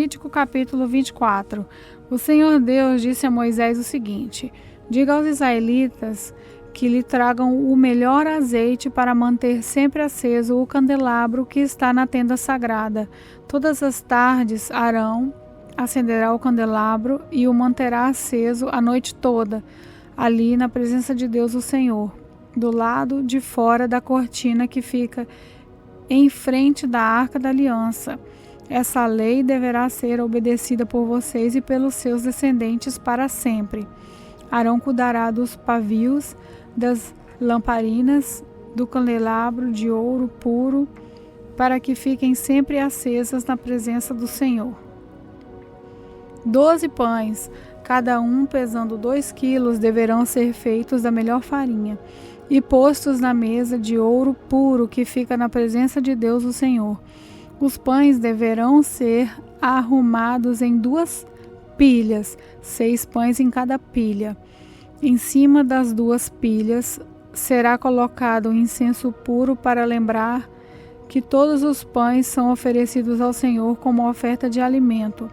Levítico capítulo 24. O Senhor Deus disse a Moisés o seguinte: diga aos israelitas que lhe tragam o melhor azeite para manter sempre aceso o candelabro que está na tenda sagrada. Todas as tardes Arão acenderá o candelabro e o manterá aceso a noite toda, ali na presença de Deus o Senhor, do lado de fora da cortina que fica em frente da Arca da Aliança. Essa lei deverá ser obedecida por vocês e pelos seus descendentes para sempre. Arão cuidará dos pavios, das lamparinas, do candelabro de ouro puro, para que fiquem sempre acesas na presença do Senhor. 12 pães, cada um pesando 2 quilos, deverão ser feitos da melhor farinha e postos na mesa de ouro puro que fica na presença de Deus o Senhor. Os pães deverão ser arrumados em 2 pilhas, 6 pães em cada pilha. Em cima das 2 pilhas será colocado incenso puro para lembrar que todos os pães são oferecidos ao Senhor como oferta de alimento.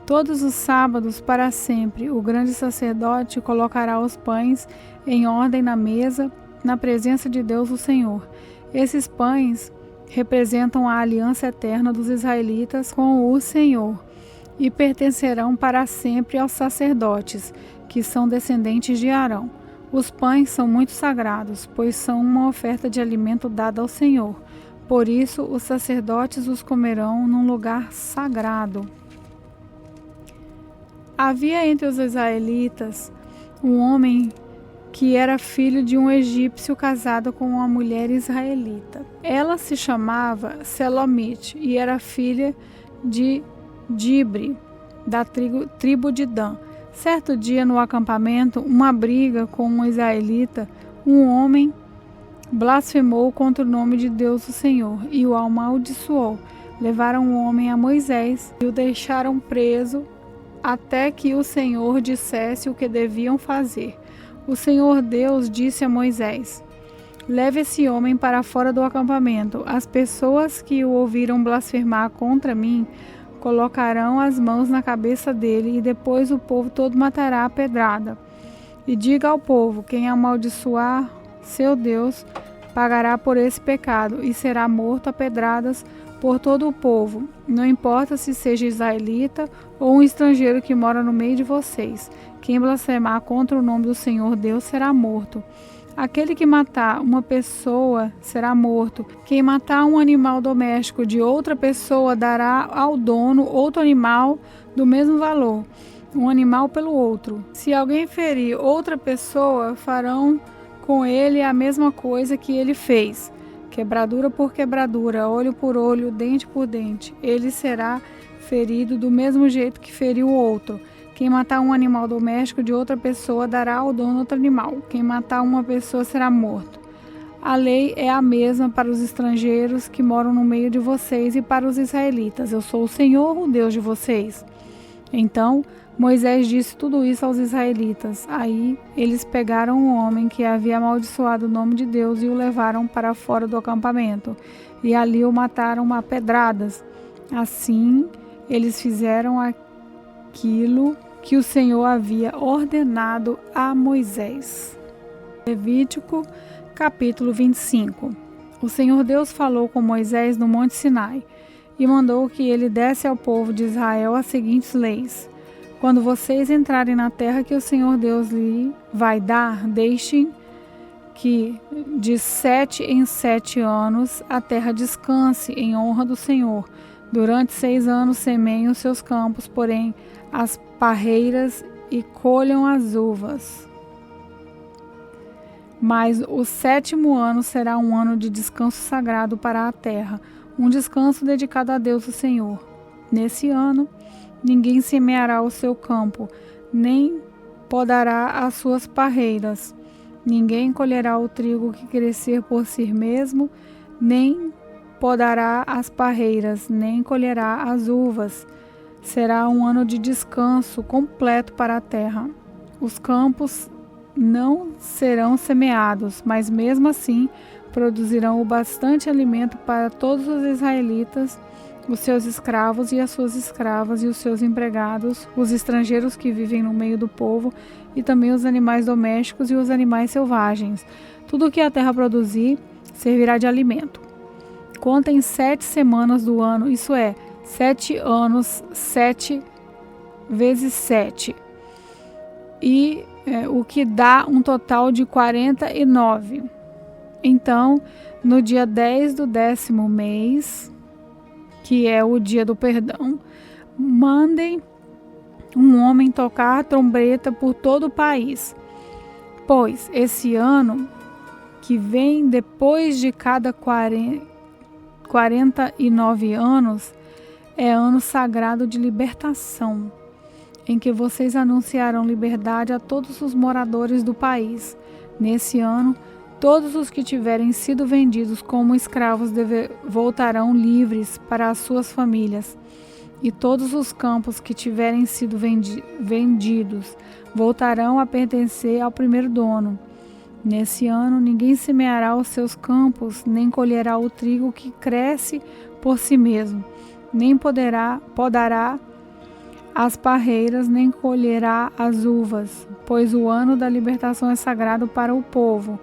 Todos os sábados para sempre, o grande sacerdote colocará os pães em ordem na mesa, na presença de Deus o Senhor. Esses pães representam a aliança eterna dos israelitas com o Senhor e pertencerão para sempre aos sacerdotes, que são descendentes de Arão. Os pães são muito sagrados, pois são uma oferta de alimento dada ao Senhor. Por isso, os sacerdotes os comerão num lugar sagrado. Havia entre os israelitas um homem que era filho de um egípcio casado com uma mulher israelita. Ela se chamava Selomite e era filha de Dibre, da tribo de Dan. Certo dia, no acampamento, uma briga com um israelita, um homem blasfemou contra o nome de Deus o Senhor e o amaldiçoou. Levaram o homem a Moisés e o deixaram preso até que o Senhor dissesse o que deviam fazer. O Senhor Deus disse a Moisés: leve esse homem para fora do acampamento. As pessoas que o ouviram blasfemar contra mim colocarão as mãos na cabeça dele e depois o povo todo matará a pedrada. E diga ao povo: quem amaldiçoar seu Deus pagará por esse pecado e será morto a pedradas por todo o povo, não importa se seja israelita ou um estrangeiro que mora no meio de vocês. Quem blasfemar contra o nome do Senhor Deus será morto. Aquele que matar uma pessoa será morto. Quem matar um animal doméstico de outra pessoa dará ao dono outro animal do mesmo valor, um animal pelo outro. Se alguém ferir outra pessoa, farão com ele a mesma coisa que ele fez. Quebradura por quebradura, olho por olho, dente por dente. Ele será ferido do mesmo jeito que feriu o outro. Quem matar um animal doméstico de outra pessoa dará ao dono outro animal. Quem matar uma pessoa será morto. A lei é a mesma para os estrangeiros que moram no meio de vocês e para os israelitas. Eu sou o Senhor, o Deus de vocês. Então Moisés disse tudo isso aos israelitas. Aí eles pegaram o homem que havia amaldiçoado o nome de Deus e o levaram para fora do acampamento. E ali o mataram a pedradas. Assim eles fizeram aquilo que o Senhor havia ordenado a Moisés. Levítico capítulo 25. O Senhor Deus falou com Moisés no Monte Sinai e mandou que ele desse ao povo de Israel as seguintes leis: quando vocês entrarem na terra que o Senhor Deus lhe vai dar, deixem que de 7 em 7 anos a terra descanse em honra do Senhor. Durante 6 anos semeiem os seus campos, porém as parreiras, e colham as uvas. Mas o 7º ano será um ano de descanso sagrado para a terra, um descanso dedicado a Deus o Senhor. Nesse ano, ninguém semeará o seu campo, nem podará as suas parreiras. Ninguém colherá o trigo que crescer por si mesmo, nem podará as parreiras, nem colherá as uvas. Será um ano de descanso completo para a terra. Os campos não serão semeados, mas mesmo assim produzirão o bastante alimento para todos os israelitas os seus escravos e as suas escravas e os seus empregados, os estrangeiros que vivem no meio do povo e também os animais domésticos e os animais selvagens. Tudo o que a terra produzir servirá de alimento. Contem 7 semanas do ano, isso é, 7 anos, 7 vezes 7. E o que dá um total de 49. Então, no dia 10 do 10º mês, que é o dia do perdão, mandem um homem tocar a trombeta por todo o país, pois esse ano que vem depois de cada 49 anos é ano sagrado de libertação, em que vocês anunciarão liberdade a todos os moradores do país. Nesse ano, todos os que tiverem sido vendidos como escravos voltarão livres para as suas famílias, e todos os campos que tiverem sido vendidos voltarão a pertencer ao primeiro dono. Nesse ano, ninguém semeará os seus campos, nem colherá o trigo que cresce por si mesmo, nem podará as parreiras, nem colherá as uvas, pois o ano da libertação é sagrado para o povo,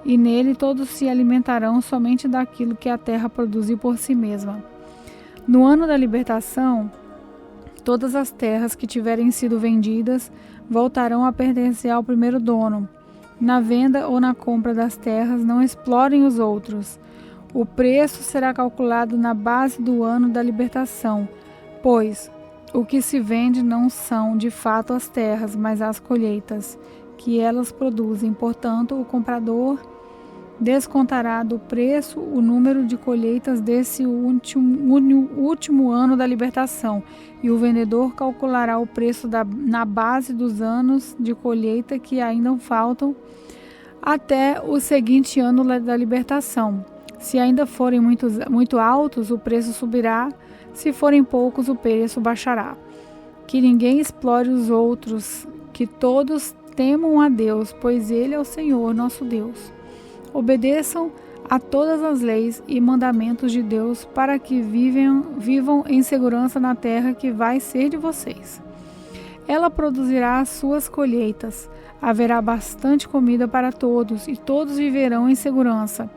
e nele todos se alimentarão somente daquilo que a terra produziu por si mesma. No ano da libertação, todas as terras que tiverem sido vendidas voltarão a pertencer ao primeiro dono. Na venda ou na compra das terras, não explorem os outros. O preço será calculado na base do ano da libertação, pois o que se vende não são de fato as terras, mas as colheitas que elas produzem. Portanto, o comprador descontará do preço o número de colheitas desse último ano da libertação, e o vendedor calculará o preço na base dos anos de colheita que ainda faltam até o seguinte ano da libertação. Se ainda forem muito altos, o preço subirá; se forem poucos, o preço baixará. Que ninguém explore os outros, que todos temam a Deus, pois Ele é o Senhor nosso Deus. Obedeçam a todas as leis e mandamentos de Deus, para que vivam em segurança na terra que vai ser de vocês. Ela produzirá as suas colheitas, haverá bastante comida para todos, e todos viverão em segurança.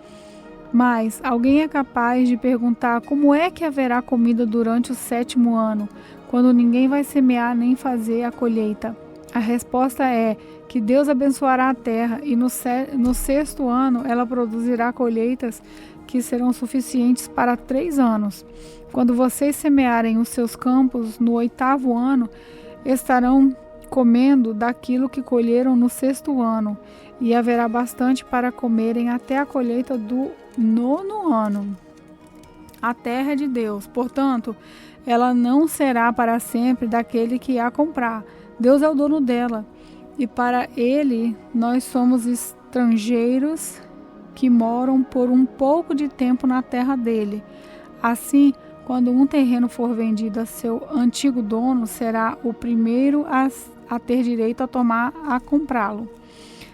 Mas alguém é capaz de perguntar como é que haverá comida durante o 7º ano, quando ninguém vai semear nem fazer a colheita? A resposta é que Deus abençoará a terra, e no 6º ano ela produzirá colheitas que serão suficientes para 3 anos. Quando vocês semearem os seus campos no 8º ano, estarão comendo daquilo que colheram no 6º ano, e haverá bastante para comerem até a colheita do 9º ano. A terra é de Deus, portanto, ela não será para sempre daquele que a comprar. Deus é o dono dela, e para Ele nós somos estrangeiros que moram por um pouco de tempo na terra dele. Assim, quando um terreno for vendido a seu antigo dono, será o primeiro a ter direito a comprá-lo.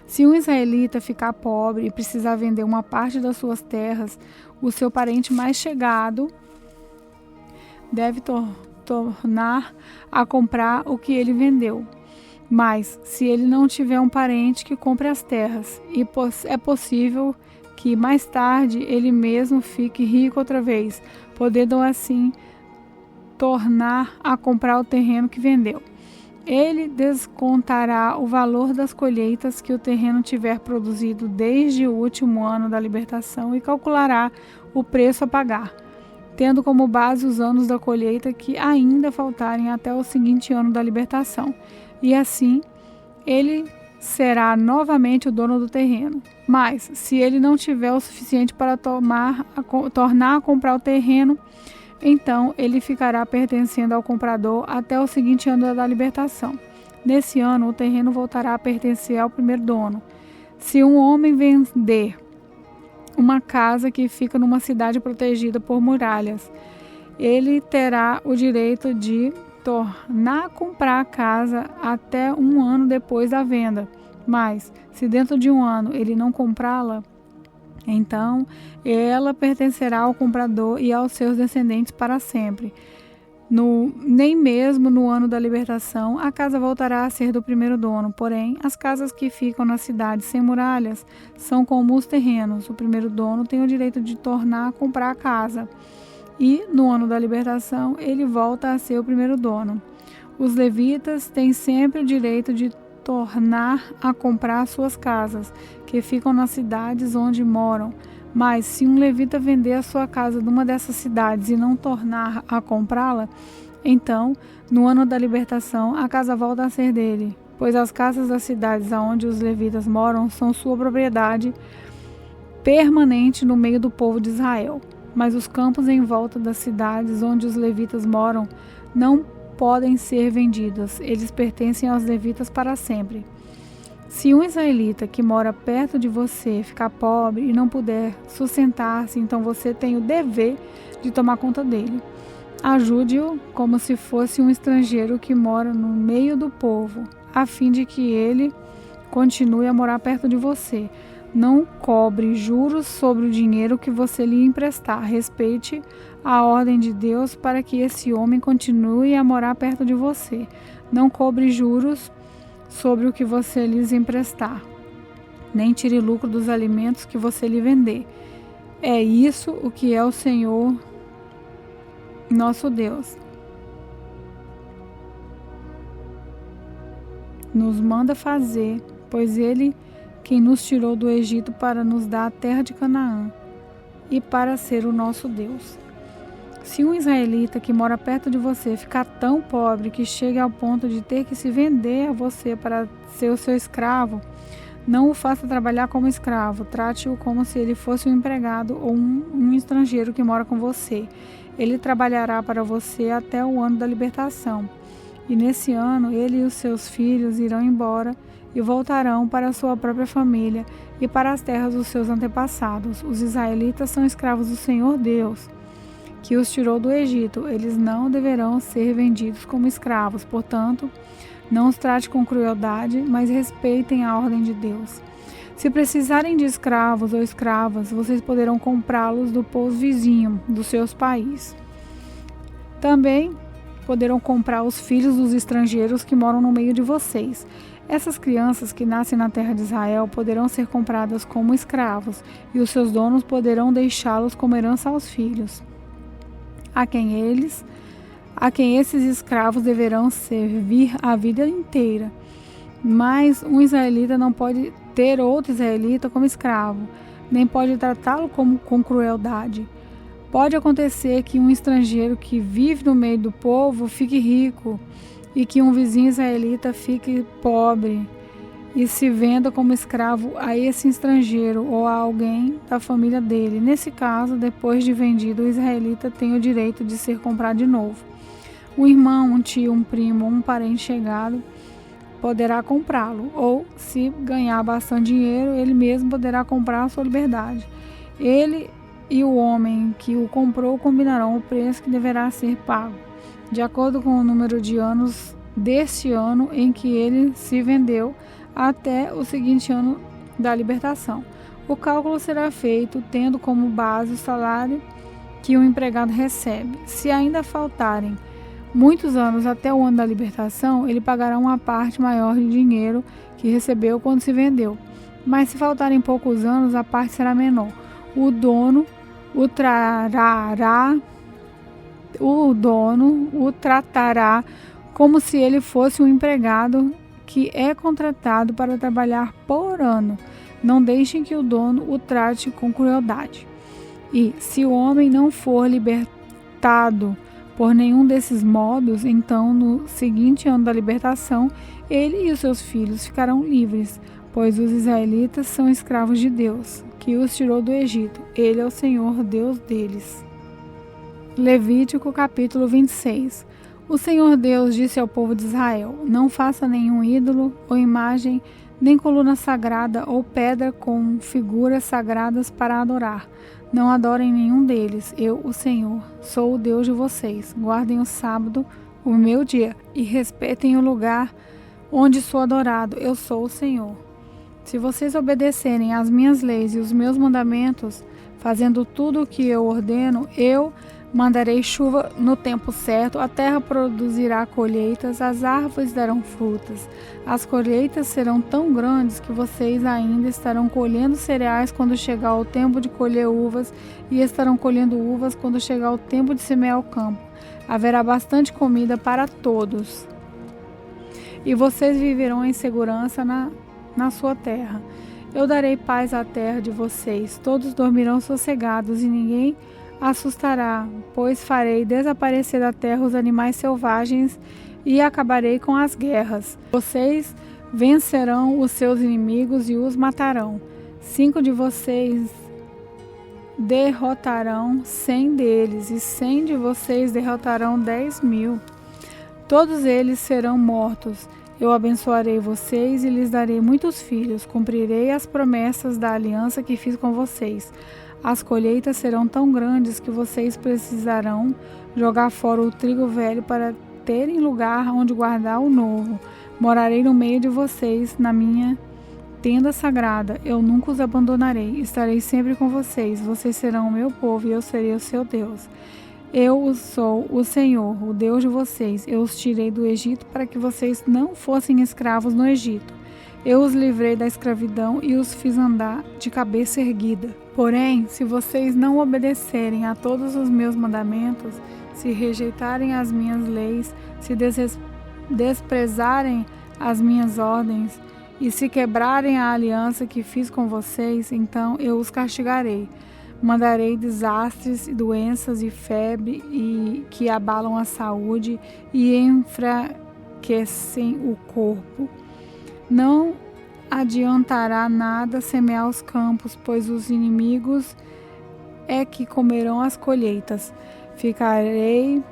Se um israelita ficar pobre e precisar vender uma parte das suas terras, o seu parente mais chegado deve tornar a comprar o que ele vendeu. Mas, se ele não tiver um parente que compre as terras, é possível que mais tarde ele mesmo fique rico outra vez, podendo assim tornar a comprar o terreno que vendeu. Ele descontará o valor das colheitas que o terreno tiver produzido desde o último ano da libertação e calculará o preço a pagar, tendo como base os anos da colheita que ainda faltarem até o seguinte ano da libertação. E assim, ele será novamente o dono do terreno. Mas, se ele não tiver o suficiente para tornar a comprar o terreno, então ele ficará pertencendo ao comprador até o seguinte ano da libertação. Nesse ano, o terreno voltará a pertencer ao primeiro dono. Se um homem vender uma casa que fica numa cidade protegida por muralhas, ele terá o direito de tornar a comprar a casa até 1 ano depois da venda. Mas, se dentro de 1 ano ele não comprá-la, Então, ela pertencerá ao comprador e aos seus descendentes para sempre. Nem mesmo no ano da libertação, a casa voltará a ser do primeiro dono. Porém, as casas que ficam nas cidades sem muralhas são como os terrenos. O primeiro dono tem o direito de tornar a comprar a casa. E, no ano da libertação, ele volta a ser o primeiro dono. Os levitas têm sempre o direito de tornar a comprar suas casas, que ficam nas cidades onde moram. Mas, se um levita vender a sua casa numa dessas cidades e não tornar a comprá-la, então, no ano da libertação, a casa volta a ser dele, pois as casas das cidades onde os levitas moram são sua propriedade permanente no meio do povo de Israel. Mas os campos em volta das cidades onde os levitas moram não podem ser vendidos, eles pertencem aos levitas para sempre. Se um israelita que mora perto de você ficar pobre e não puder sustentar-se, então você tem o dever de tomar conta dele. Ajude-o como se fosse um estrangeiro que mora no meio do povo, a fim de que ele continue a morar perto de você. Não cobre juros sobre o dinheiro que você lhe emprestar. Respeite a ordem de Deus para que esse homem continue a morar perto de você. Não cobre juros sobre o que você lhes emprestar, nem tire lucro dos alimentos que você lhe vender. É isso o que é o Senhor, nosso Deus nos manda fazer, pois Ele quem nos tirou do Egito para nos dar a terra de Canaã e para ser o nosso Deus. Se um israelita que mora perto de você ficar tão pobre que chegue ao ponto de ter que se vender a você para ser o seu escravo, não o faça trabalhar como escravo, trate-o como se ele fosse um empregado ou um estrangeiro que mora com você. Ele trabalhará para você até o ano da libertação. E nesse ano, ele e os seus filhos irão embora e voltarão para a sua própria família e para as terras dos seus antepassados. Os israelitas são escravos do Senhor Deus, que os tirou do Egito. Eles não deverão ser vendidos como escravos. Portanto, não os trate com crueldade, mas respeitem a ordem de Deus. Se precisarem de escravos ou escravas, vocês poderão comprá-los do povo vizinho dos seus países. Também poderão comprar os filhos dos estrangeiros que moram no meio de vocês. Essas crianças que nascem na terra de Israel poderão ser compradas como escravos, e os seus donos poderão deixá-los como herança aos filhos, a quem esses escravos deverão servir a vida inteira. Mas um israelita não pode ter outro israelita como escravo, nem pode tratá-lo com crueldade. Pode acontecer que um estrangeiro que vive no meio do povo fique rico e que um vizinho israelita fique pobre e se venda como escravo a esse estrangeiro ou a alguém da família dele. Nesse caso, depois de vendido, o israelita tem o direito de ser comprado de novo. Um irmão, um tio, um primo ou um parente chegado poderá comprá-lo, ou, se ganhar bastante dinheiro, ele mesmo poderá comprar a sua liberdade. Ele e o homem que o comprou combinarão o preço que deverá ser pago, de acordo com o número de anos deste ano em que ele se vendeu até o seguinte ano da libertação. O cálculo será feito tendo como base o salário que o empregado recebe. Se ainda faltarem muitos anos até o ano da libertação, ele pagará uma parte maior de dinheiro que recebeu quando se vendeu. Mas se faltarem poucos anos, a parte será menor. O dono o tratará como se ele fosse um empregado que é contratado para trabalhar por ano. Não deixem que o dono o trate com crueldade. E, se o homem não for libertado por nenhum desses modos, então, no seguinte ano da libertação, ele e os seus filhos ficarão livres, pois os israelitas são escravos de Deus, que os tirou do Egito. Ele é o Senhor Deus deles. Levítico capítulo 26. O Senhor Deus disse ao povo de Israel: não faça nenhum ídolo ou imagem, nem coluna sagrada ou pedra com figuras sagradas para adorar. Não adorem nenhum deles. Eu, o Senhor, sou o Deus de vocês. Guardem o sábado, o meu dia, e respeitem o lugar onde sou adorado. Eu sou o Senhor. Se vocês obedecerem às minhas leis e os meus mandamentos, fazendo tudo o que eu ordeno, eu mandarei chuva no tempo certo, a terra produzirá colheitas, as árvores darão frutas. As colheitas serão tão grandes que vocês ainda estarão colhendo cereais quando chegar o tempo de colher uvas, e estarão colhendo uvas quando chegar o tempo de semear o campo. Haverá bastante comida para todos. E vocês viverão em segurança na sua terra. Eu darei paz à terra de vocês. Todos dormirão sossegados e ninguém assustará, pois farei desaparecer da terra os animais selvagens e acabarei com as guerras. Vocês vencerão os seus inimigos e os matarão. 5 de vocês derrotarão 100 deles, e 100 de vocês derrotarão 10.000. Todos eles serão mortos. Eu abençoarei vocês e lhes darei muitos filhos. Cumprirei as promessas da aliança que fiz com vocês. As colheitas serão tão grandes que vocês precisarão jogar fora o trigo velho para terem lugar onde guardar o novo. Morarei no meio de vocês, na minha tenda sagrada. Eu nunca os abandonarei. Estarei sempre com vocês. Vocês serão o meu povo e eu serei o seu Deus. Eu sou o Senhor, o Deus de vocês. Eu os tirei do Egito para que vocês não fossem escravos no Egito. Eu os livrei da escravidão e os fiz andar de cabeça erguida. Porém, se vocês não obedecerem a todos os meus mandamentos, se rejeitarem as minhas leis, se desprezarem as minhas ordens e se quebrarem a aliança que fiz com vocês, então eu os castigarei. Mandarei desastres, doenças e febre que abalam a saúde e enfraquecem o corpo. Não adiantará nada semear os campos, pois os inimigos é que comerão as colheitas. Ficarei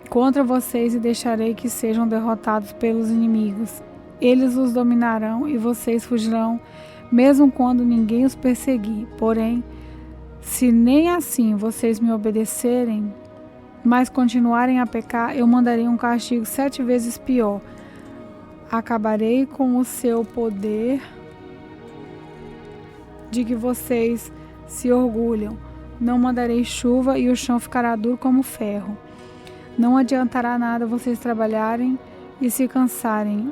contra vocês e deixarei que sejam derrotados pelos inimigos. Eles os dominarão e vocês fugirão, mesmo quando ninguém os perseguir. Porém, se nem assim vocês me obedecerem, mas continuarem a pecar, eu mandarei um castigo 7 vezes pior. Acabarei com o seu poder de que vocês se orgulham. Não mandarei chuva e o chão ficará duro como ferro. Não adiantará nada vocês trabalharem e se cansarem.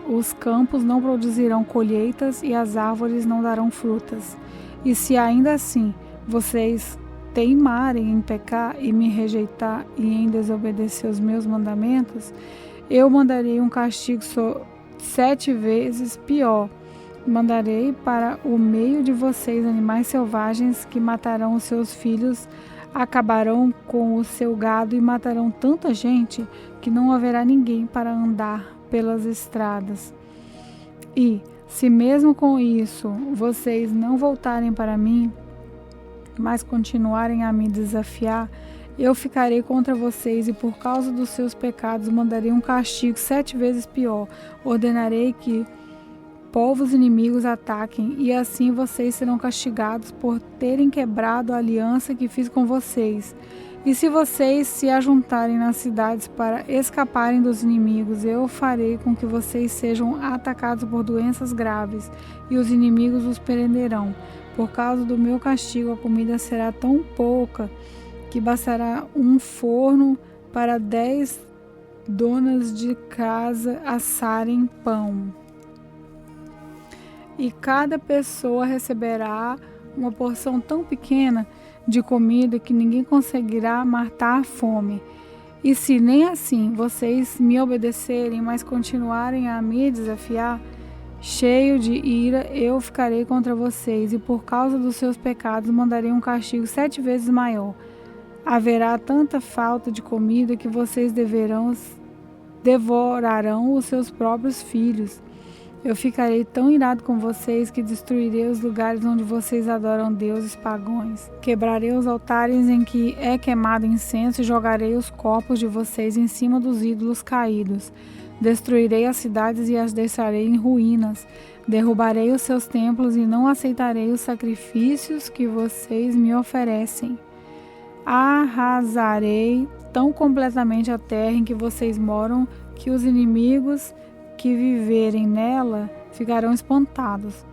Os campos não produzirão colheitas e as árvores não darão frutas. E se ainda assim vocês teimarem em pecar e me rejeitar e em desobedecer os meus mandamentos, eu mandarei um castigo 7 vezes pior. Mandarei para o meio de vocês animais selvagens que matarão os seus filhos, acabarão com o seu gado e matarão tanta gente que não haverá ninguém para andar pelas estradas. E, se mesmo com isso vocês não voltarem para mim, mas continuarem a me desafiar, eu ficarei contra vocês e por causa dos seus pecados mandarei um castigo 7 vezes pior. Ordenarei que povos inimigos ataquem e assim vocês serão castigados por terem quebrado a aliança que fiz com vocês. E se vocês se ajuntarem nas cidades para escaparem dos inimigos, eu farei com que vocês sejam atacados por doenças graves e os inimigos os prenderão. Por causa do meu castigo, a comida será tão pouca que bastará um forno para 10 donas de casa assarem pão. E cada pessoa receberá uma porção tão pequena de comida que ninguém conseguirá matar a fome. E se nem assim vocês me obedecerem, mas continuarem a me desafiar, cheio de ira, eu ficarei contra vocês, e por causa dos seus pecados mandarei um castigo 7 vezes maior. Haverá tanta falta de comida que vocês devorarão os seus próprios filhos. Eu ficarei tão irado com vocês que destruirei os lugares onde vocês adoram deuses pagãos. Quebrarei os altares em que é queimado incenso e jogarei os corpos de vocês em cima dos ídolos caídos. Destruirei as cidades e as deixarei em ruínas. Derrubarei os seus templos e não aceitarei os sacrifícios que vocês me oferecem. Arrasarei tão completamente a terra em que vocês moram que os inimigos que viverem nela ficarão espantados.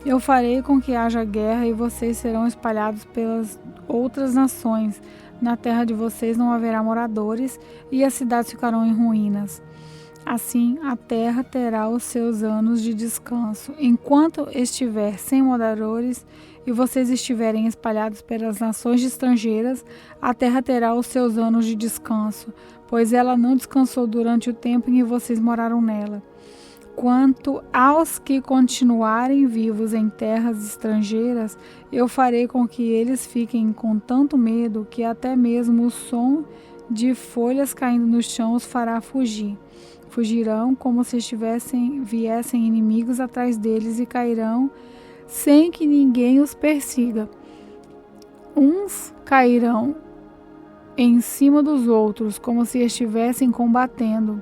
Eu farei com que haja guerra e vocês serão espalhados pelas outras nações. Na terra de vocês não haverá moradores e as cidades ficarão em ruínas. Assim, a terra terá os seus anos de descanso. Enquanto estiver sem moradores e vocês estiverem espalhados pelas nações estrangeiras, a terra terá os seus anos de descanso, pois ela não descansou durante o tempo em que vocês moraram nela. Quanto aos que continuarem vivos em terras estrangeiras, eu farei com que eles fiquem com tanto medo que até mesmo o som de folhas caindo no chão os fará fugir. Fugirão como se viessem inimigos atrás deles e cairão sem que ninguém os persiga. Uns cairão em cima dos outros como se estivessem combatendo,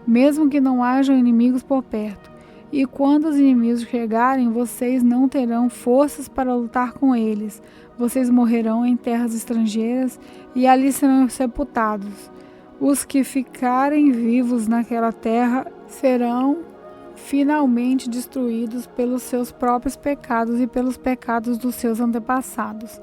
mesmo que não hajam inimigos por perto. E quando os inimigos chegarem, vocês não terão forças para lutar com eles. Vocês morrerão em terras estrangeiras e ali serão sepultados. Os que ficarem vivos naquela terra serão finalmente destruídos pelos seus próprios pecados e pelos pecados dos seus antepassados.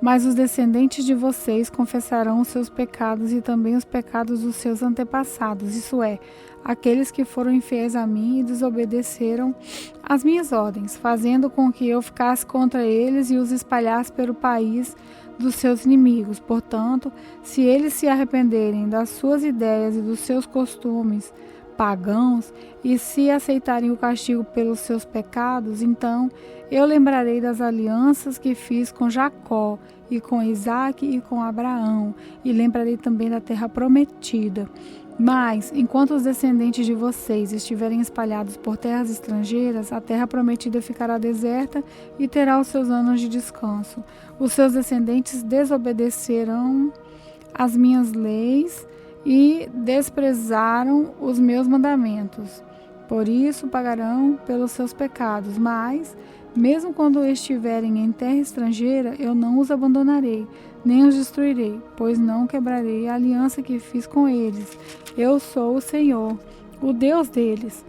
Mas os descendentes de vocês confessarão os seus pecados e também os pecados dos seus antepassados, isso é, aqueles que foram infiéis a mim e desobedeceram às minhas ordens, fazendo com que eu ficasse contra eles e os espalhasse pelo país dos seus inimigos. Portanto, se eles se arrependerem das suas ideias e dos seus costumes pagãos e se aceitarem o castigo pelos seus pecados, então eu lembrarei das alianças que fiz com Jacó e com Isaque e com Abraão, e lembrarei também da terra prometida. Mas, enquanto os descendentes de vocês estiverem espalhados por terras estrangeiras, a terra prometida ficará deserta e terá os seus anos de descanso. Os seus descendentes desobedecerão as minhas leis e desprezaram os meus mandamentos. Por isso pagarão pelos seus pecados, mas, mesmo quando estiverem em terra estrangeira, eu não os abandonarei, nem os destruirei, pois não quebrarei a aliança que fiz com eles. Eu sou o Senhor, o Deus deles.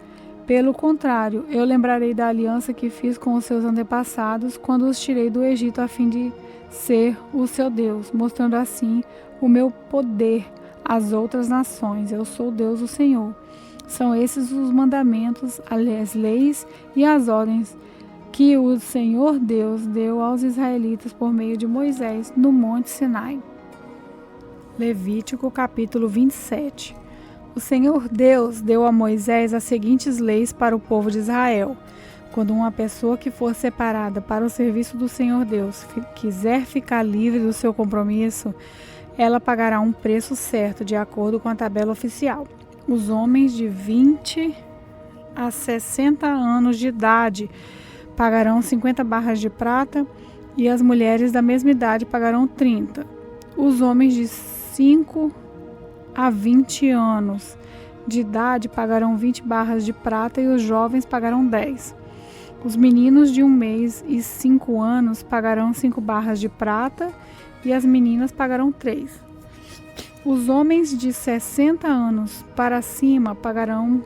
Pelo contrário, eu lembrarei da aliança que fiz com os seus antepassados, quando os tirei do Egito a fim de ser o seu Deus, mostrando assim o meu poder às outras nações. Eu sou Deus, o Senhor. São esses os mandamentos, as leis e as ordens que o Senhor Deus deu aos israelitas por meio de Moisés no Monte Sinai. Levítico capítulo 27. O Senhor Deus deu a Moisés as seguintes leis para o povo de Israel. Quando uma pessoa que for separada para o serviço do Senhor Deus quiser ficar livre do seu compromisso, ela pagará um preço certo de acordo com a tabela oficial. Os homens de 20 a 60 anos de idade pagarão 50 barras de prata e as mulheres da mesma idade pagarão 30. Os homens de 5 a 20 anos de idade pagarão 20 barras de prata e os jovens pagarão 10. Os meninos de 1 mês e 5 anos pagarão 5 barras de prata e as meninas pagarão 3. Os homens de 60 anos para cima pagarão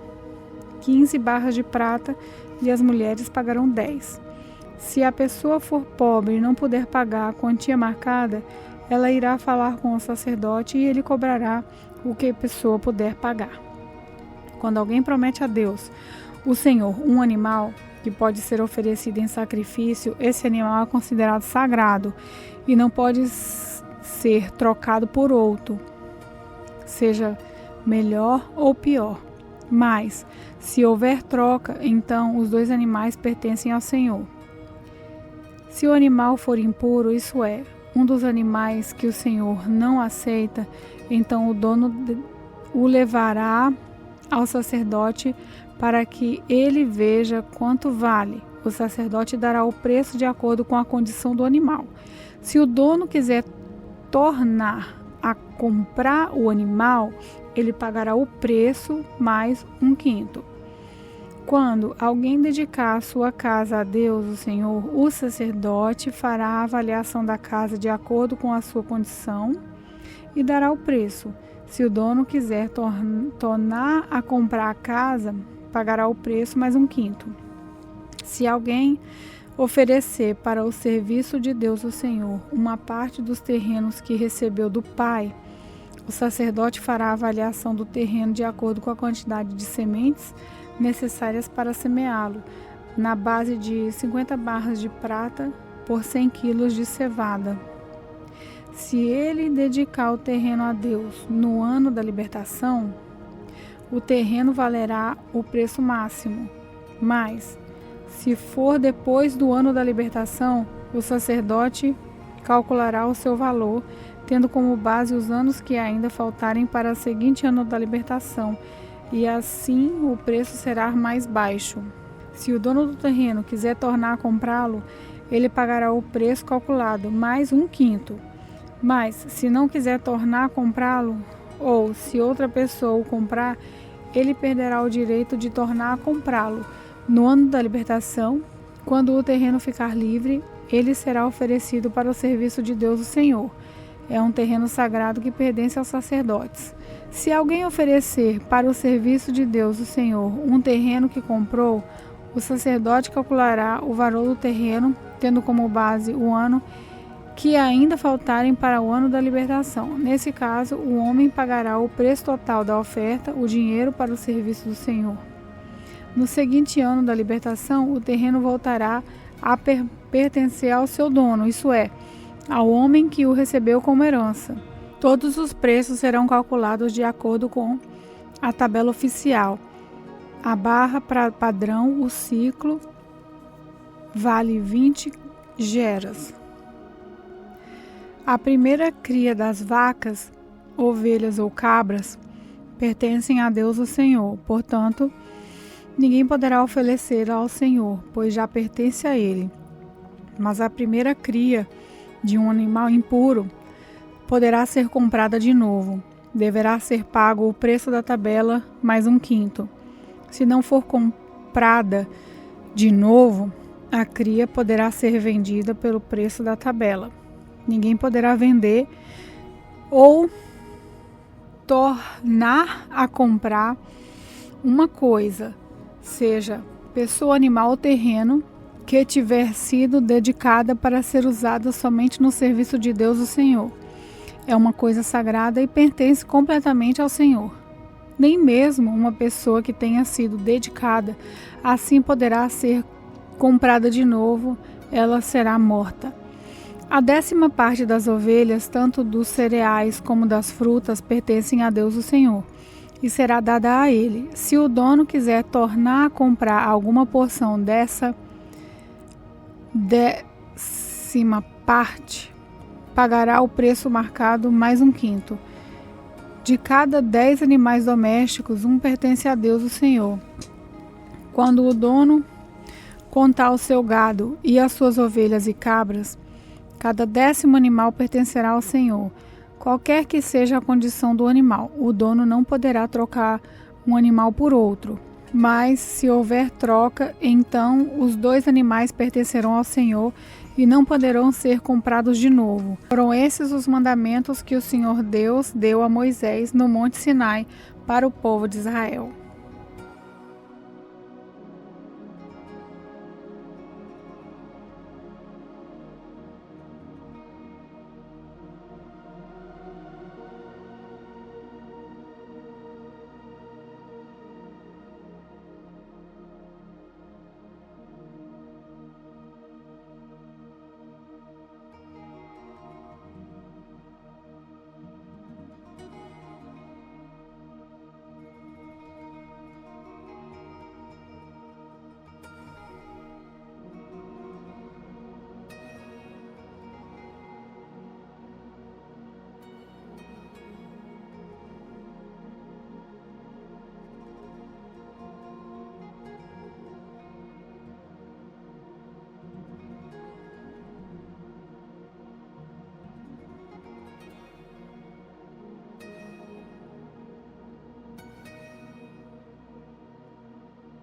15 barras de prata e as mulheres pagarão 10. Se a pessoa for pobre e não puder pagar a quantia marcada, ela irá falar com o sacerdote e ele cobrará o que a pessoa puder pagar. Quando alguém promete a Deus, o Senhor, um animal que pode ser oferecido em sacrifício, esse animal é considerado sagrado e não pode ser trocado por outro, seja melhor ou pior. Mas, se houver troca, então os dois animais pertencem ao Senhor. Se o animal for impuro, isso é, um dos animais que o Senhor não aceita, então o dono o levará ao sacerdote para que ele veja quanto vale. O sacerdote dará o preço de acordo com a condição do animal. Se o dono quiser tornar a comprar o animal, ele pagará o preço mais 1/5. Quando alguém dedicar a sua casa a Deus, o Senhor, o sacerdote fará a avaliação da casa de acordo com a sua condição e dará o preço. Se o dono quiser tornar a comprar a casa, pagará o preço mais 1/5. Se alguém oferecer para o serviço de Deus o Senhor uma parte dos terrenos que recebeu do pai, o sacerdote fará a avaliação do terreno de acordo com a quantidade de sementes necessárias para semeá-lo, na base de 50 barras de prata por 100 quilos de cevada. Se ele dedicar o terreno a Deus no ano da libertação, o terreno valerá o preço máximo. Mas, se for depois do ano da libertação, o sacerdote calculará o seu valor, tendo como base os anos que ainda faltarem para o seguinte ano da libertação, e assim o preço será mais baixo. Se o dono do terreno quiser tornar a comprá-lo, ele pagará o preço calculado, mais 1/5. Mas, se não quiser tornar a comprá-lo, ou se outra pessoa o comprar, ele perderá o direito de tornar a comprá-lo. No ano da libertação, quando o terreno ficar livre, ele será oferecido para o serviço de Deus o Senhor. É um terreno sagrado que pertence aos sacerdotes. Se alguém oferecer para o serviço de Deus o Senhor um terreno que comprou, o sacerdote calculará o valor do terreno, tendo como base o ano que ainda faltarem para o ano da libertação. Nesse caso, o homem pagará o preço total da oferta, o dinheiro para o serviço do Senhor. No seguinte ano da libertação, o terreno voltará a pertencer ao seu dono, isso é, ao homem que o recebeu como herança. Todos os preços serão calculados de acordo com a tabela oficial. A barra padrão, o ciclo, vale 20 geras. A primeira cria das vacas, ovelhas ou cabras pertencem a Deus o Senhor, portanto, ninguém poderá oferecê-la ao Senhor, pois já pertence a Ele. Mas a primeira cria de um animal impuro poderá ser comprada de novo. Deverá ser pago o preço da tabela mais 1/5. Se não for comprada de novo, a cria poderá ser vendida pelo preço da tabela. Ninguém poderá vender ou tornar a comprar uma coisa, seja pessoa, animal ou terreno, que tiver sido dedicada para ser usada somente no serviço de Deus o Senhor. É uma coisa sagrada e pertence completamente ao Senhor. Nem mesmo uma pessoa que tenha sido dedicada assim poderá ser comprada de novo, ela será morta. A 10ª parte das ovelhas, tanto dos cereais como das frutas, pertencem a Deus o Senhor, e será dada a ele. Se o dono quiser tornar a comprar alguma porção dessa 10ª parte, pagará o preço marcado mais 1/5. De cada 10 animais domésticos, um pertence a Deus o Senhor. Quando o dono contar o seu gado e as suas ovelhas e cabras, cada 10º animal pertencerá ao Senhor, qualquer que seja a condição do animal. O dono não poderá trocar um animal por outro, mas se houver troca, então os 2 animais pertencerão ao Senhor e não poderão ser comprados de novo. Foram esses os mandamentos que o Senhor Deus deu a Moisés no Monte Sinai para o povo de Israel.